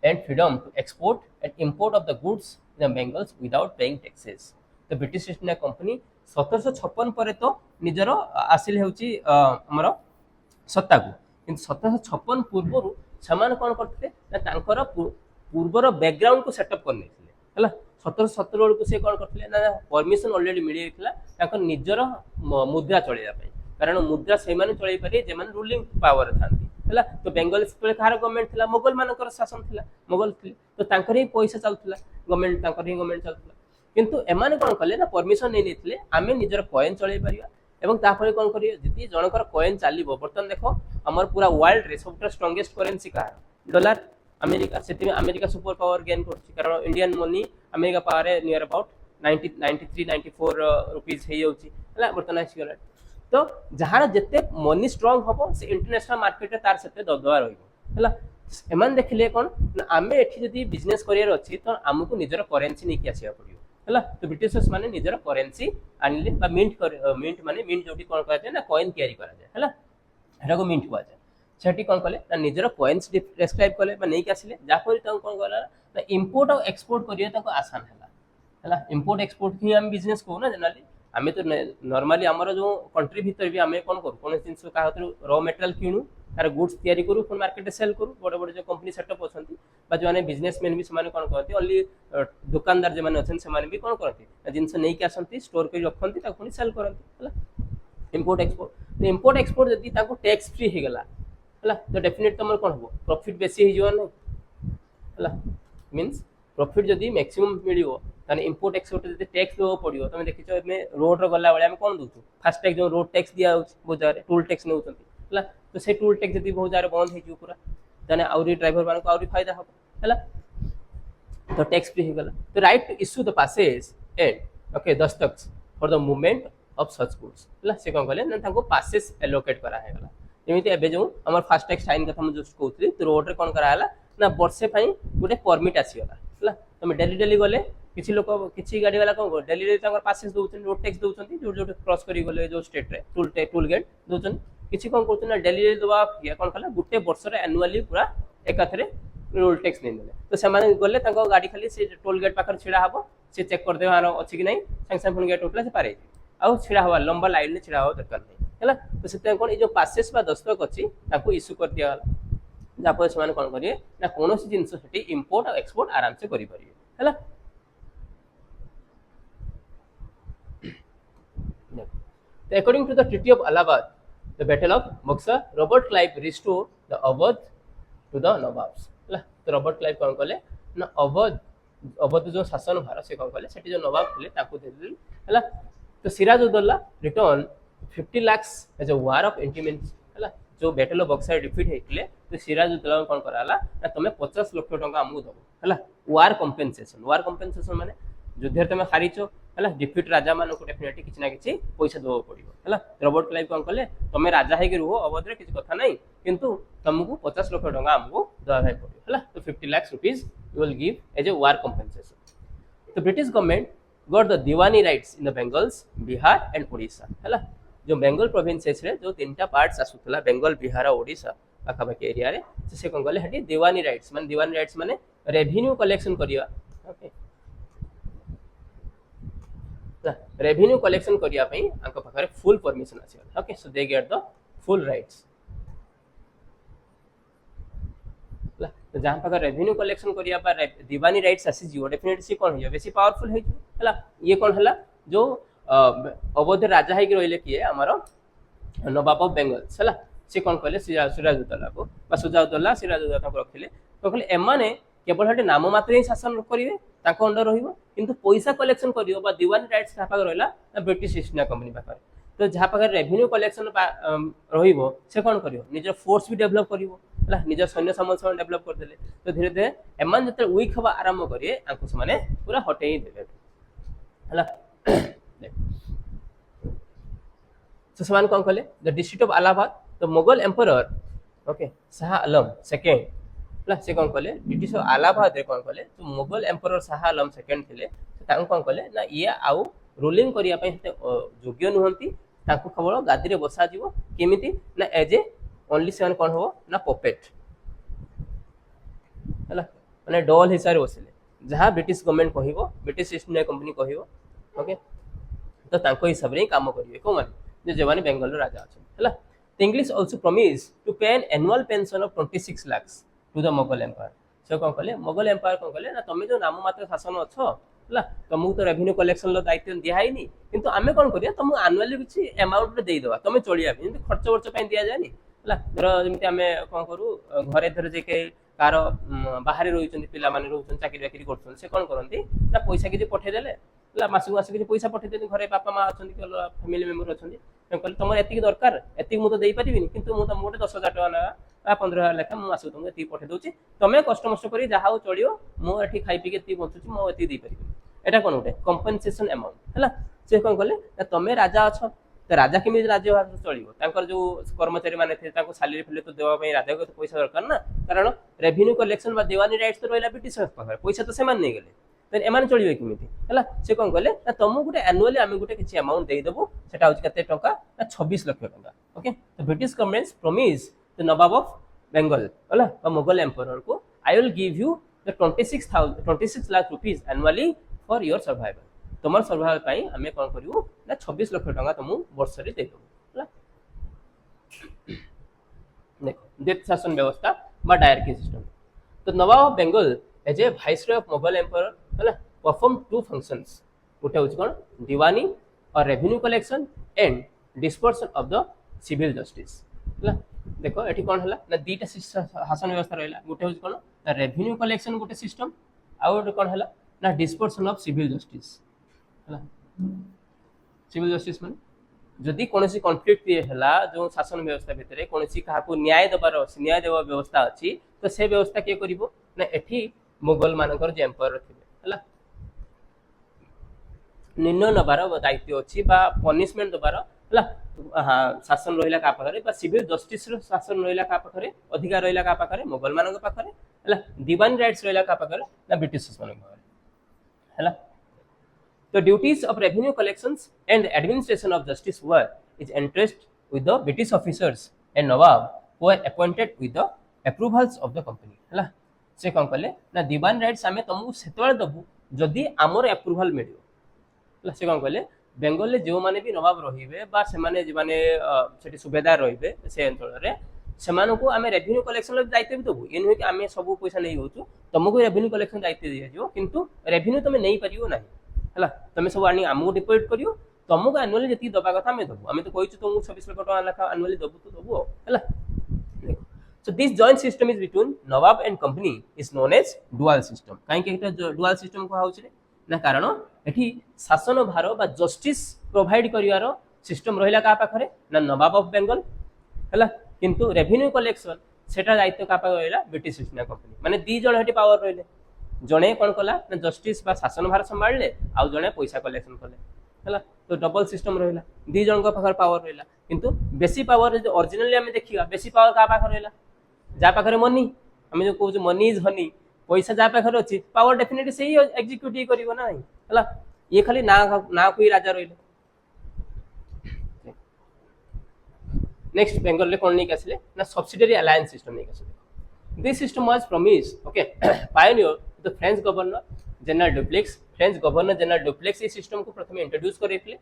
and freedom to export and import of the goods in the Bengals without paying taxes the British East India Company 1756 पर तो निजर आसिल हेउची हमर सत्ता को किंतु 1756 पूर्वरु समान कोन करथले ना तांकर पूर्वर बैकग्राउंड को सेटअप करने हला 1717 को से कोन करथले ना परमिशन ऑलरेडी मिली गेथला तांकर निजर मुद्रा चलेया पई कारण मुद्रा से चल पारे जो रूलिंग पावर था तो बेंगल कहार गवर्नमेंट थी मोगल मान शासन थी मोगल थी तो ही पैसा चलता गवर्नमेंट ही गवर्नमेंट चलता किंतु एमाने कौन कले ना परमिशन नहीं लेते आम निजर कॉइन चल पार कौन करें जी जनकर कॉइन चलो बर्तमान देख आम पूरा वर्ल्ड रे सब स्ट्रंगेस्ट करेन्सी कहार डॉलर अमेरिका से अमेरिका सुपर पावर गेन कर Indian money America power near about 93 94 rupees हो जाए बर्तमान आसीगला तो जहाँ जिते मनी स्ट्रंग हम से इंटरनेशनल मार्केट तार से दबदबा रही देखिले कौन आम एटी बिजनेस करार अच्छी तो आमको निजर करेन्सी नहीं आसवा पड़ो है तो ब्रिटिशर्स माने निजर करेन्सी आनिले मिंट माने मिंट जो कौन कराए ना कॉइन तैयारी कराए है मिंट कहुए से कौन कले ना निजर कॉइन्स प्रेस्क्राइब कले नहीं आसिले जहाँफल कौन कला ना इम्पोर्ट और एक्सपोर्ट करेंगे आसान है इम्पोर्ट एक्सपोर्ट ही आम बिजनेस कहू ना जनरली आम तो नॉर्मली आमर जो कंट्री भीतर भी आम कौन करूँ कौन जिन क्या रॉ मटेरियल किणु तार गुड्स तैयारी करूँ पुणी मार्केट सेल करूँ बड़े बड़े जो कंपनी सेटअप अच्छा जो बिजनेसमैन भी से कौन करती ओनली दुकानदार जो अच्छे से भी कौन करती जिन नहीं आसती स्टोर कर रखती पुणी सेल करती है इम्पोर्ट एक्सपोर्ट इम्पोर्ट एक्सपोर्ट जदि टैक्स फ्री हो गला है तो डेफिनेट तुम कौन हम प्रॉफिट बेसी हो ना मीन्स प्रॉफिट जदि मैक्सिमम मिलो ताने इम्पोर्ट एक्सपोर्ट जब टैक्स देवा पड़ो तुम देखिए रोड गला बेले कौन दूसु फास्ट टैक्स जो रोड टैक्स दिया बहुत जगह टोल टैक्स नौ है तो से टोल टैक्स जब बहुत जगह बंद हो पूरा ताने आउरी ड्राइवर मान को फायदा हम है तो टैक्स फ्री हो गला तो right to issue the passes and okay दस्तखत for the movement of such goods है से कौन कले ना पासेस एलोकेट करागला जमी एवं जो आम फास्ट टैक्स फाइन कथा मुझे कहती तो रोड रे कौन कराला ना वर्षे गोटे परमिट आसीगला है तुम डेली डेली गले किसी लोग किसी गाड़ी वाला कौन डेली पासेस दौरान रोड टैक्स दौरान जो जो क्रॉस कर गले जो स्टेट रे टोल गेट दौरान किसी कौन कर डेली दवा कौन कला गोटे वर्ष एनुआली पूरा एकाथरे रोड टैक्स नहीं देले तो से गले गाड़ी खाली से टोल गेट पाखे छिड़ा हम से चेक करदे अच्छी कि नहीं सागे सागे पुणी गेट उठला से पारे आउ छिड़ा हवा लंबा लाइन में छिड़ा हवा दरकार नहीं है तो से कौन जो पासेस दस्तखत अच्छी इश्यू कर दिगला जहाँफल से कौन करेंगे ना कौन जिनस इम्पोर्ट और एक्सपोर्ट आराम से करेंगे है according to the Treaty of Allahabad, the Battle of Buxar, Robert Clive restored the Awadh to the Nawabs. तो रॉबर्ट क्लाइव कौन कले ना अवध जो शासन भार से कौन कले से जो नवाब थे है तो Sirajuddaulah return 50 lakh as a war of indemnity है जो बैटल ऑफ बक्सर डिफीट होते तो सिराजुद्दौला कौन कराला ना तुम्हें 50 लाख टंका आमको दब है वार कंपेनसेशन माने युद्ध तुम हारीच है डिफिट राजा मान को डेफिनेटली किसी ना किसी पैसा देवा पड़ो है रॉबर्ट क्लाइव कौन कले तुम राजा है रुह अवधे किसी कथा ना किंतु तुमको 50 लाख टंका आमको देवा पड़ो है तो 50 lakh rupees you will give as a war compensation तो तो British government got the diwani rights in the Bengals Bihar and Odisha है जो बेंगल प्रोविंसेस रे जो तीन पार्ट्स आसुला बेंगल बिहार और ओडिशा पाखापाखि एरिया रे से कौन कले हेटी दिवानी राइट्स माने रेवेन्यू कलेक्शन करिया ओके रेवेन्यू कलेक्शन करिया पई आंको पाखरे फुल परमिशन अछि okay so they get the full rights तो जहां पाखर रेवेन्यू कलेक्शन करिया पर दिवानी राइट्स आसी जियो डेफिनेटली सी कोन होय बेसी पावरफुल है हला ये कोन हला जो अवध राजा है कि रहिले किए हमरो नवाब ऑफ बेंगल्स हला से कोन कहले सिराजुद्दौला को बा सुजाउद्दौला सिराजुद्दौला को रखिले तो कहले एमाने केवल हटे नाम मात्र ही शासन करिवे ताको अंडर रहिबो किंतु पैसा कलेक्शन करियो बा दिवानी राइट्स का पाखर रहला ब्रिटिश ईस्ट इंडिया कंपनी पाखर तो जहाँ पाखे रेवेन्यू कलेक्शन रहिबो से कोन करियो निजर फोर्स भी डेवलप करियो हला निजर सैन्य सामंत डेवलप कर देले तो धीरे धीरे एमान जते वीक हवा आरंभ करिए आंको माने पूरा हटेई देबे हला तो समान कौन कहले the district of Allahabad the Mughal emperor okay Shah Alam second plus से कौन कहले डिस्ट्रिक्ट ऑफ अलाहाबाद रे कौन कहले तो मुगल एम्परर शाह आलम सेकेंड थिले तांको कौन कहले ना ये आउ रूलिंग करिया पई योग्य नुहंती तांको केवल गादी रे बसा जीवो केमिति ना एज ए ओनली सेवन कौन हो ना पपेट हला माने डॉल हिसाब रे बसिले जहां ब्रिटिश गवर्नमेंट कहिबो ब्रिटिश ईस्ट इंडिया कंपनी कहिबो ओके तो तांको हिसाब रे काम करिवे को माने जे माने बेंगल राजा अछि हला The English also promised to pay an annual pension of 26 lakhs to the Mughal Empire. So कौन कहले मुगल एम्पायर कौन कहले ना तमे जो नाम मात्र शासन अच्छो हला तुमको तो रेवेन्यू कलेक्शन लो दायित्व दिया ही नहीं किंतु आमे कौन करिया तुम एनुअली किछि अमाउंट रे देई दवा तुम चलिया जेंति खर्च वर्च पई दिया जाय नि हला धर जेंति आमे कोन करू घरे धर जे के कार बाहर रहिचंती पिला माने रहउछन चाकरी बाकरी करछन से कोन करंती ना पैसा किछि पठे देले हला मासु मास किछि पैसा पठे देनी घरे बापा मां अछंती कि फैमिली मेंबर अछंती कहले तुम एति दरकार एति मु तो देई परिबिनी किंतु मु तुम गोटे 10,000 टका ना 15,000 लेखा मु मासु तुमके एति पठे दउची तमे कष्ट मष्ट करी जहाउ चलियो मु एठी खाई पी के एति बंचुची मु एति देई परिबिनी एटा कोन गोटे कंपनसेशन अमाउंट हला से कोन कहले तमे राजा अछ तो राजा केमी राज्य भाग चलियो तांकर जो कर्मचारी माने थे ताको सैलरी फिले तो देवा पई राजा को तो पैसा दरकार ना कारण रेवेन्यू कलेक्शन बा दिवानी राइट्स तो रहला ब्रिटिश पाखर पैसा तो सेमान नै गेले देन एमान चलियो केमिति हला से कोन कहले ना तुमको गोटे एनुअली आमे गोटे किछि अमाउंट देई देबो सेटा होछि कते टका ना 26 लाख टका ओके तो British government promise the Nawab of Bengal हला बा मुगल एम्परर को I will give you the 26 lakh rupees annually for your survival तुम सर्वाइवल पाई हमें कौन करू ना 26 लाख टका तुम वर्ष रे दे देबो देखो डेथ शासन व्यवस्था बा डायरकी सिस्टम तो Nawab of Bengal as a viceroy of Mughal emperor हला परफॉर्म टू फंक्शंस गोटे होछि कोन दीवानी और revenue collection and dispersion of the civil justice हला देखो एठी कोन हला ना दीटा शासन व्यवस्था रहला गोटे होछि कोन ना रेवेन्यू कलेक्शन गोटे सिस्टम आ गोटे कोन हला ना डिस्पर्सन ऑफ सिविल जस्टिस हला सिविल जस्टिस माने जदि कोनोसी कॉन्फ्लिक्ट ये हला जो शासन व्यवस्था भितरे कोनोसी काहा को न्याय देवा व्यवस्था अछि तो से व्यवस्था के करिवो ना एठी मुगल मानकर जे एम्पायर थिबे हला निर्णय नबार दायित्व अछि बा पनिशमेंट दबार हला हां शासन रहिला का पाखरे बा सिविल जस्टिस रो शासन रहिला का पाखरे अधिकार रहिला का पाखरे मुगल मानक पाखरे हला दीवान राइट्स रहिला का पाखरे ना ब्रिटिश मानक पाखरे हला The duties of revenue collections and the administration of justice were is entrusted with the British officers and Nawab who were appointed with the approvals of the company. हला से कौन कहले ना दीवान राइट्स आमे तुमको सेतवाल दबु जदि हमर अप्रूवल मिलियो हला से कौन कहले बेंगल ले जो माने भी नवाब रहिबे बा से माने जे माने सेठी सुबेदार रहिबे से अंचल रे सेमानो को आमे रेवेन्यू कलेक्शन लो दायित्व भी दबु एनु कि आमे सब पैसा नै होचु तुमको रेवेन्यू कलेक्शन दायित्व दिया जो किंतु रेवेन्यू तुमे नै परियो नाही हला तमे सब आनी हमको डिपोजिट करियो तुमको एनुअली जति दबा कथा हमें दबु हमें तो कहिछु तुमको 26 लाख टका लेखा एनुअली दबु तो दबु हला so this joint system is between nawab and company is known as dual system काहे कि एटा dual system को हाउछ रे ना कारण एठी शासन भार बा जस्टिस प्रोवाइड करिवारो सिस्टम रहिला का पाखरे ना नवाब ऑफ बेंगल हला किंतु रेवेन्यू कलेक्शन सेटा दायित्व का पाखरे रहिला ब्रिटिश ईस्ट इंडिया कंपनी माने दी जण हेटी पावर रहिले जणे कोन कला ना जस्टिस बा शासन भार संभाळले आ जणे पैसा कलेक्शन कले हला तो डबल सिस्टम रहिला दी जण को पाखर पावर रहिला किंतु बेसी पावर जे ओरिजिनली हमें देखिबा बेसी पावर का पाखर रहिला जा पाखरे मनी हमें जो कहू मनी इज हनी पैसा जा पाखर अछि पावर डेफिनेटली सेही एग्जीक्यूट ही करिवो ना हला ये खाली ना ना कोई राजा रहिलो नेक्स्ट बेंगल रे कोन नहीं आसिले ना सब्सिडियरी अलायंस सिस्टम नहीं आसिले this system was promised okay pioneer the French governor general Dupleix French governor general Dupleix इस सिस्टम को प्रथम इंट्रोड्यूस करैथिले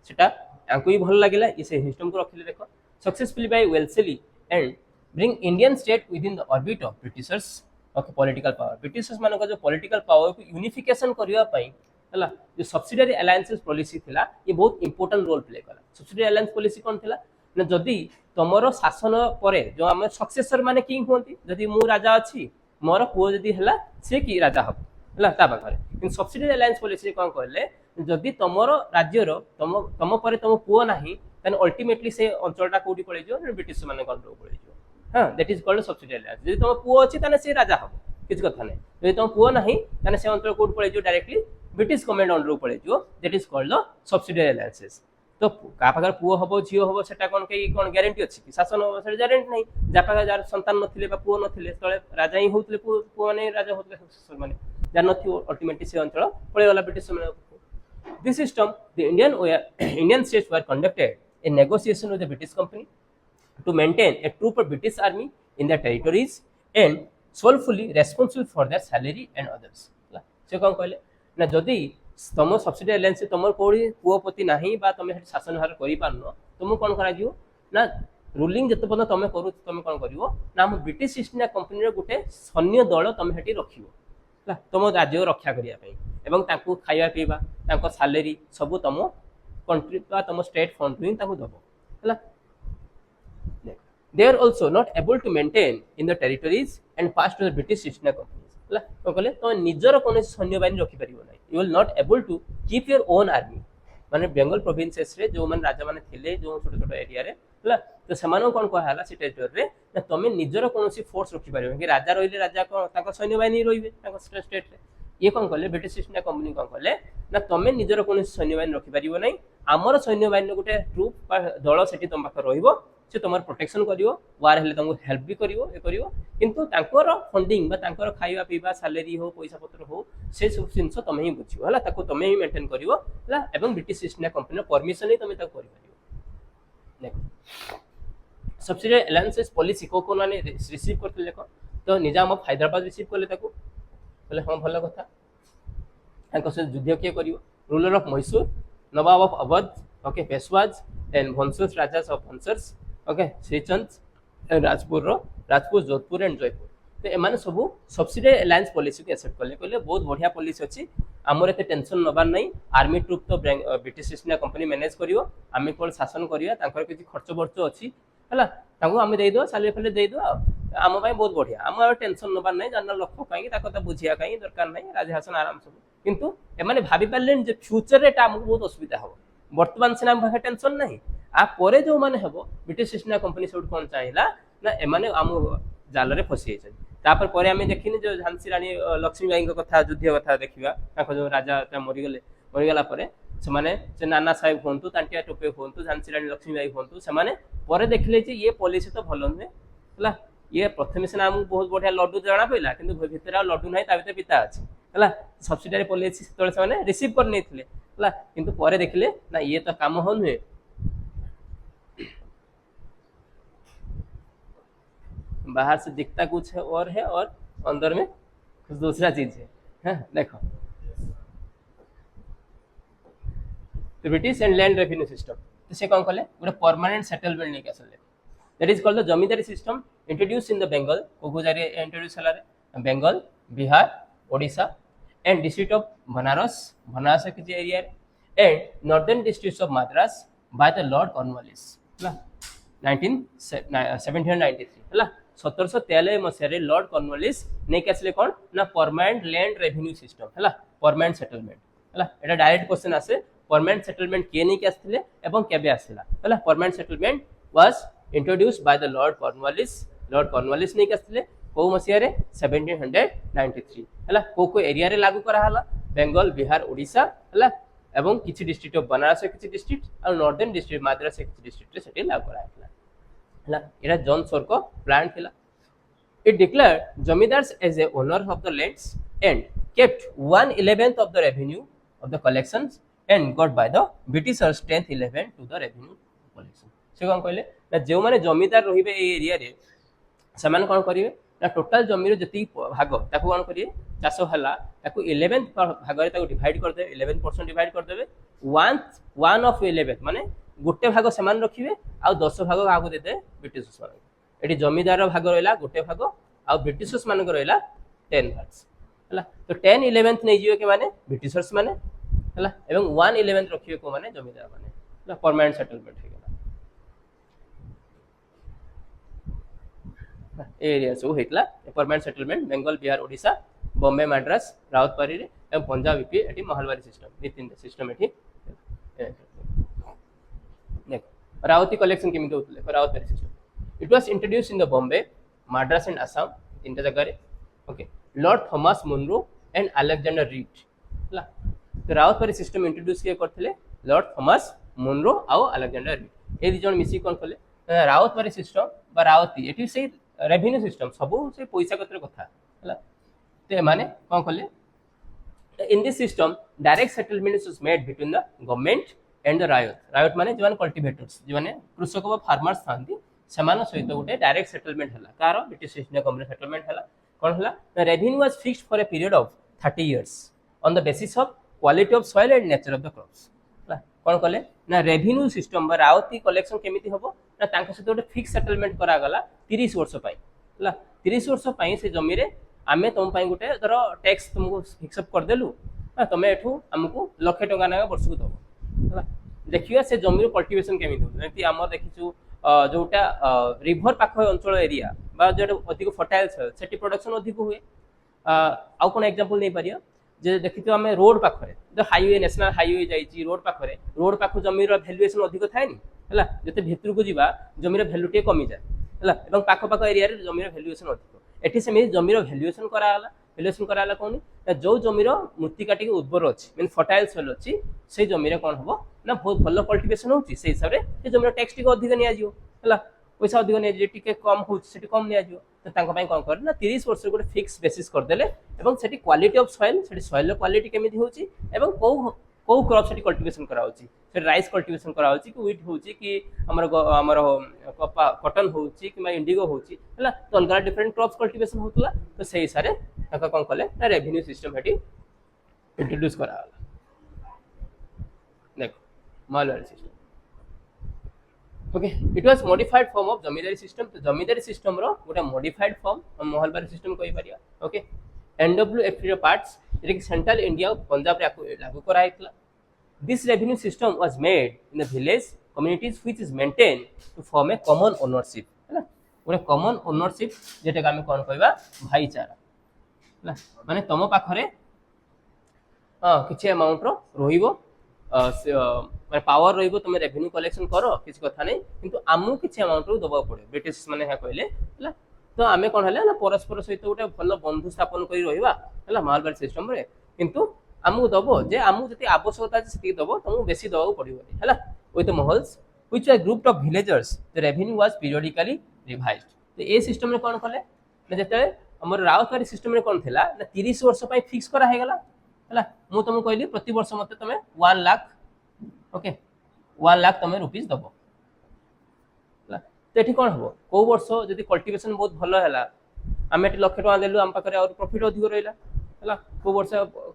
सेटा आंको ही भल लागिला ये सिस्टम को रखिले देखो successfully by Wellesley and bring Indian state within the orbit of Britishers okay political power Britishers मान का जो पॉलिटिकल पावर को यूनिफिकेशन करबा पई हला जो सब्सिडियरी अलायंसेस पॉलिसी थिला ये बहुत इंपोर्टेंट रोल प्ले कला सब्सिडियरी अलायंस पॉलिसी कोन थिला ना जदी तमरो शासन परे जो हम सक्सेसर माने किंग होंती जदी मु राजा अछि मोर पुओ जदी हला से की राजा हबो हला ता बाखरे इन सब्सिडियरी अलायंस पॉलिसी कोन कहले जदी तमरो राज्यर तम परे तम पुओ नाही देन अल्टीमेटली से अंचलटा कोडी पळे जो ब्रिटिश माने कंट्रोल पळे जो हां that is called subsidiary alliance जदी तम पुओ अछि तने से राजा हबो किछ कथा नै जदी तम पुओ नाही तने से अंचल कोड पळे जो डायरेक्टली ब्रिटिश कमांड अंडर पळे जो that is called the subsidiary alliances तो का पाखर पुओ हबो झियो हबो सेटा कोन के कोन ग्यारंटी अछि कि शासन हबो सेटा ग्यारंटी नै जा पाखर जार संतान नथिले बा पुओ नथिले तळे राजा ही होतले पुओ माने राजा होतले सक्सेसर माने जा नथि अल्टीमेटली से अंचल पळे वाला ब्रिटिश माने this system the Indian states were conducted in negotiation with the British company to maintain a troop of British army in their territories and solely responsible for their salary and others से कोन कहले ना जदी तम सब्सिडी अलायंस से तमर कोडी पुओपति नाही बा तमे शासन हार करि पारनो तुम कोन करा दियो ना रूलिंग जते पन तमे करू तमे कोन करिवो ना हम ब्रिटिश ईस्ट इंडिया कंपनी रे गुटे सैन्य दल तमे हेटी रखिवो ला तुम राज्य रक्षा करिया पई एवं ताकू खाइबा पीबा ताको सैलरी सब तुम कंट्री बा तुम स्टेट फंड ही ताकू दबो हला they are also not able to maintain in the territories and pass to the British East India companies हला तो कहले तो निजर कोन सैन्य बाहिनी रखि परिबो नै you will not able to keep your own army माने बेंगल प्रोविंसेस रे जो मन राजा माने थिले जो छोटे छोटे एरिया रे हला तो समान कोन कहला से टेरिटरी रे ना तमे निजर कोनोसी फोर्स रखि परिबो कि राजा रहिले राजा को ताको सैन्य बाहिनी रहिबे ताको स्टेट रे ये कोन कहले ब्रिटिश ईस्ट इंडिया कंपनी कोन कहले ना तमे निजर कोनोसी सैन्य बाहिनी रखि परिबो नै हमर सैन्य बाहिनी गुटे ट्रूप दल सेठी तम पाख रहिबो से तुम प्रोटेक्शन करिवो वार हेले तुमको हेल्प भी करिवो ए करिवो किंतु तांकर फंडिंग बा तांकर खाइबा पीबा सैलरी हो पैसा पत्र हो से सब जिंस तुम ही बुझियो हला ताको तुम ही मेंटेन करिवो हला एवं British East India Company permission ही तुम ताको करि परिवो देखो सब्सिडी अलायंसेस पॉलिसी को कोन माने रिसीव करते देखो तो निजाम ऑफ हैदराबाद रिसीव करले ताको बोले हां भलो कथा ताको से युद्ध के करिवो ruler of Mysore Nawab of Awadh okay Peshwas and Bhonsles Rajas of Bhonsles okay श्रीचंद राजपुर जोधपुर एंड जयपुर तो एमाने सब सब्सिडी अलायंस पॉलिसी को एक्सेप्ट करले कहले बहुत बढ़िया पॉलिसी अछि हमर एते टेंशन नबार नै आर्मी ट्रूप तो British East India Company manage करिवो आमे कोल शासन करिया तांकर किछि खर्च बर्च अछि हला तांको आमे देइ दो साले फले देइ दो आम पई बहुत बढ़िया हमर टेंशन नबार नै जानना लक्ष्य काई ताको त बुझिया काई दरकार नै राजशासन आराम सब किंतु एमाने भाबी पारलेन जे फ्यूचर रे ता हमको बहुत असुविधा हो वर्तमान से हम टेंशन नहीं आ परे जो माने हबो ब्रिटिश ईस्ट इंडिया कंपनी सब कोन चाहिला ना एमाने हम जाल रे फसी जाय तापर परे हमें देखिनी जो झांसी रानी लक्ष्मी बाई को कथा युद्ध कथा देखिबा ताको जो राजा ता मरि गला परे से माने से नाना साहेब होंतु तांटिया टोपे होंतु झांसी रानी लक्ष्मी बाई होंतु से माने परे देखले जे ये पॉलिसी तो भलो नै हला ये प्रथम से हम बहुत बढ़िया लड्डू जाना पइला किंतु भीतर लड्डू नै ता भीतर पिता अछि हला सब्सिडियरी पॉलिसी तळे से माने रिसीव कर नेथिले हला किंतु परे देखले ना ये तो काम हो नै बाहर से दिखता कुछ है और अंदर में कुछ दूसरा चीज है देखो तो British and land revenue system तो से कौन कहले गोटे परमानेंट सेटलमेंट नहीं आसले that is called the zamindari system introduce in the Bengal को जारे इंट्रोड्यूस हला रे Bengal Bihar Odisha and district of Banaras के area and northern districts of Madras by the Lord Cornwallis हला 1793 हला 1793 मसिया लॉर्ड कॉर्नवालिस नै केसले कोन ना परमानेंट लैंड रेवेन्यू सिस्टम हला परमानेंट सेटलमेंट हला एटा डायरेक्ट क्वेश्चन आसे परमानेंट सेटलमेंट के नै केसले एवं केबे आसेला हला permanent settlement was introduced by the Lord Cornwallis नै केसले को मसिया रे 1793 हला को एरिया रे लागू करा हला बेंगल बिहार ओडिशा हला एवं किछि डिस्ट्रिक्ट ऑफ बनारस किछि डिस्ट्रिक्ट और नॉर्दर्न डिस्ट्रिक्ट मद्रास किछि डिस्ट्रिक्ट रे सेटे लागू करा हला हला एरा जॉन सोर को प्लान थिला It declared zamindars as a owner of the lands and kept 1/11 of the revenue of the collections and got by the Britishers 10/11 to the revenue collection. से कौन कहले ना जो माने जमीदार रहिबे ए एरिया रे ସେମାନେ କ'ଣ କରିବେ ନା ଟୋଟାଲ ଜମିର ଯେତିକି ଭାଗ ତାକୁ କ'ଣ କରିବେ ଚାଷ ହେଲା ତାକୁ 11 ଭାଗରେ ତାକୁ ଡିଭାଇଡ୍ କରିଦେବେ 11% ଡିଭାଇଡ୍ କରିଦେବେ 1/11 ମାନେ ଗୋଟେ ଭାଗ ସେମାନେ ରଖିବେ ଆଉ 10 ଭାଗ କାହାକୁ ଦେଇଦେବେ ବ୍ରିଟିଶର୍ସ ମାନଙ୍କୁ ଏଠି ଜମିଦାର ଭାଗ ରହିଲା ଗୋଟେ ଭାଗ ଆଉ ବ୍ରିଟିଶର୍ସ ମାନଙ୍କ ରହିଲା 10 ଭାଗ୍ସ ହେଲା ତ 10/11 ନେଇଯିବେ କି ମାନେ ବ୍ରିଟିଶର୍ସ ମାନେ ହେଲା ଏବଂ 1/11 ରଖିବେ କୋ ମାନେ ଜମିଦାର ମାନେ ହେଲା ପର୍ମାନେଣ୍ଟ ସେଟଲମେଣ୍ଟ ହେଇଗଲା एरिया सब होता परमानेंट सेटलमेंट बेंगल बिहार ओडिशा बॉम्बे मद्रास राउतपारी एवं पंजाब यूपी ये महलबारी सिस्टम ये तीन सिस्टम ये देख रावती कलेक्शन केमी होते ryotwari system it was introduce in the Bombay Madras and Assam तीन जगह okay Lord Thomas Munro and Alexander Read है तो राउतपारी सिस्टम इंट्रोड्यूस किए करते लॉर्ड थॉमस मुनरो आउ अलेक्जेंडर रीड ये दी जन मिसी कौन कले राउतपारी सिस्टम रावती ये से रेवेन्यू सिस्टम सब से पैसा कतर कथा है माने कौन कले in this system direct settlement is made between the government and the ryot ryot माने जो कल्टिवेटर्स जो कृषक व फार्मर्स थांती सेमान सहित गोटे डायरेक्ट सेटलमेंट है car British East India company settlement है कौन है revenue was fixed for a period of 30 years on the basis of quality of soil and nature of the crops कौन कले ना रेवेन्यू सिस्टम रावती कलेक्शन केमिति हबो ना तांका सहित गोटे फिक्स सेटलमेंट करा गला 30 वर्ष पई हला 30 वर्ष पई से जमी रे आमे तुम पई गोटे धर टैक्स तुमको फिक्स अप कर देलु ना तमे एठू हमकु लाख टका ना वर्ष को दबो हला देखियो से जमी रो कल्टीवेशन केमिति हो जेति हमर देखिछु जोटा रिवर पाख अंचल एरिया बा जेटा अधिक फर्टाइल सेटी प्रोडक्शन अधिक हुए आउ कोन एग्जांपल नै परियो जे देखितो आमे रोड पाखरे जो हाईवे नेशनल हाईवे जाईची रोड पाखरे रोड पाखु जमी रो वैल्यूएशन अधिक थाय नि हला जते भितर को जीवा जमी रो वैल्यू टे कमी जाय हला एवं पाख पाख एरिया रे जमी रो वैल्यूएशन अधिक एठी से जमी रो वैल्यूएशन कराला कोनी जो जमी रो मृत्तिकाटी उर्वर अछि मीन फर्टाइल सॉइल अछि से जमी रे कोन हबो ना बहुत भलो कल्टीवेशन होछि से हिसाब रे से जमी रो टैक्स टिक अधिक निया जियो हला पैसा अधिक निया जे टिके कम होछि सेठी कम निया जियो तो तांका पई कोन कर ना 30 वर्ष गोटे फिक्स बेसिस कर देले एवं सेठी क्वालिटी ऑफ सॉइल सेठी सॉइल क्वालिटी केमिति होछि एवं को क्रॉप सेठी कल्टीवेशन करा होछि से राइस कल्टीवेशन करा होछि कि व्हीट होछि कि हमर कॉटन होछि कि इंडिगो होछि हला तो अलग डिफरेंट क्रॉप्स कल्टीवेशन होतला तो सेही सारे ताका कोन कले ना रेवेन्यू सिस्टम हेटी इंट्रोड्यूस करा हला देखो mahalwari system okay it was modified form of zamindari system तो जमींदारी सिस्टम रो गोटे मॉडिफाइड फॉर्म हम महलबारी सिस्टम कहि परिया ओके एनडब्ल्यूएफटी रो पार्ट्स जे सेंट्रल इंडिया पंजाब रे लागू करा हितला this revenue system was made in the village communities which is maintain to form a common ownership हैला गोटे कॉमन ओनरशिप जेटा हम कोन कहबा भाईचारा हैला माने तम पाखरे किछि अमाउंट रो रहिबो माने पावर रहिबो तुम रेवेन्यू कलेक्शन करो किसी कथा नहीं किंतु आमु किछि अमाउंट रो दबा पड़े ब्रिटिश माने हा कहले हैला तो आमे कोन हले ना परस्पर सहित गोटे भलो बंधु स्थापन करी रहिबा हैला महलबारी सिस्टम रे किंतु आमु दबो जे आमु जति आवश्यकता अछि सेति दबो तुमु बेसी दबा पड़िबो हैला with the mahals which are group of villagers the revenue was periodically revised तो ए सिस्टम रे कोन कले ना जते हमर राउतवारी सिस्टम रे कोन थिला ना 30 वर्ष पई फिक्स करा हे गेला हैला मु तुमु कहली प्रति वर्ष मते तमे 1 लाख ओके 1 लाख तमे रुपीस दबो तो ये कौन हम कौ वर्ष जब कल्टीवेशन बहुत भल है आम ये लक्ष टका देलु आम पाखे और प्रॉफिट अधिक रहा है कौ वर्ष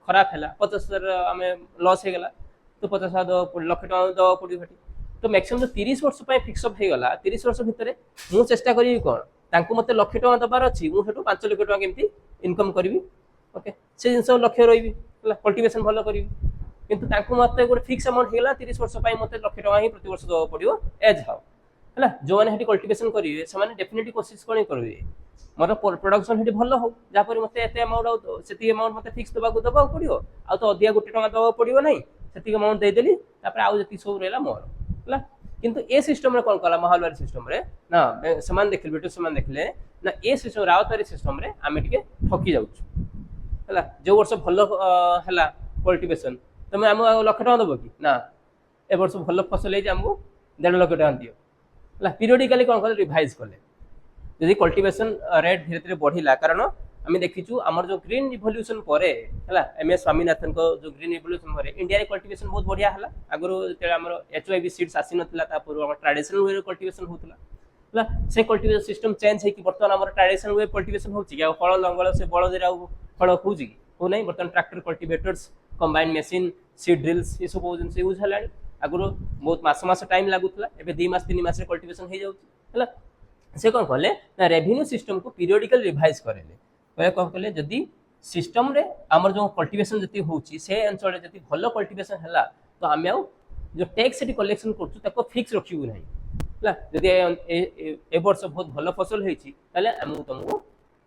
खराब है 50,000 आम लॉस हो गला तो 50,000 लक्ष टका दवा पड़ो तो मैक्सिमम 30 वर्ष फिक्स अप हो गला 30 वर्ष भितर मुझे चेष्टा करी कौन मत लक्ष टका दबार अच्छी मुझे 5 लाख टका केमती इनकम करी ओके से जिन लक्ष्य रही कल्टीवेशन भल करी किंतु मत गोटे फिक्स अमाउंट होगा 30 वर्ष मत लक्ष टका ही प्रति वर्ष दवा पड़ो एज हाउ है जो मैंने कल्टीवेशन करेंगे से डेफिनेटली कोशिश कौन करेंगे मोर प्रोडक्शन हेटी भल हो जहाँपर मत एत अमाउंट से अमाउंट मत फिक्स दबा पड़ो आ तो अधिक गोटे टका दबा पड़ो ना से अमाउंट देदेली आउ जी सब रहा मोर है किंतु ए सिस्टम रे कौन कला महलबारी सिस्टम रे ना से देखिले ब्रिटिश से देखिले ना ए सिस्टम राउतवारी सिस्टम रे आम टे ठकी जाऊँ है जो वर्ष भल है कल्टीवेशन तुम आम लक्ष टका दब कि ना ए वर्ष भल फसल है आमको 1.5 लाख टका दियो पीरियडिकली कौन कले रिवाइज कले जदि कल्टिवेशन रेट धीरे धीरे बढ़िला कारण आम देखीचु आमर जो ग्रीन रिवोल्यूशन परे हला एम एस स्वामीनाथन को जो ग्रीन रिवोल्यूशन परे इंडिया रे कल्टिवेशन बहुत बढ़िया हला आगरो जेते हमर एचवाईवी सीड्स आसी नथिला ता पूर्व हमर ट्रेडिशनल वे कल्टिवेशन होतला हला से कल्टिवेशन सिस्टम चेंज है कि बर्तमान हमर ट्रेडिशनल वे कल्टिवेशन होची कि हळ लंगळ से बळ देरा हळ होची कि हो नहीं बर्तमान tractor cultivators combine machine seed drills ये सब ओजन से यूज हलानी आगरो बहुत मास टाइम लागुतला एबे 2 मास 3 मास रे कल्टिवेशन हे जाउची हला से कौन कले ना रेवेन्यू सिस्टम को पीरियडिकल रिवाइज करेले कहे कौन कले जदि सिस्टम रे हमर जो कल्टिवेशन जति होची से अंचल रे जति भलो कल्टिवेशन हला तो आमे आउ जो टैक्स सेटी कलेक्शन करछु ताको फिक्स रखिबु नाही हला जदि ए वर्ष बहुत भलो फसल हेची ताले हमु तुमको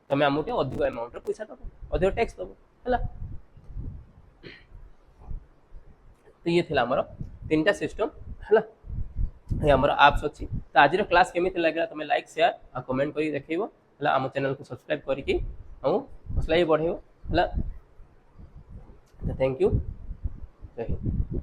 तमे हमु के अधिक अमाउंट रे पैसा दबो अधिक टैक्स दबो हला तो ये थिला हमर तीनटा सिस्टम हला ये हमर एप्स अछि तो आज रो क्लास केमिति लागला तमे लाइक शेयर आ कमेंट करी देखैबो हला हम चैनल को सब्सक्राइब करी कि हम हौसला बढ़ेबो हला थैंक यू जय हिंद।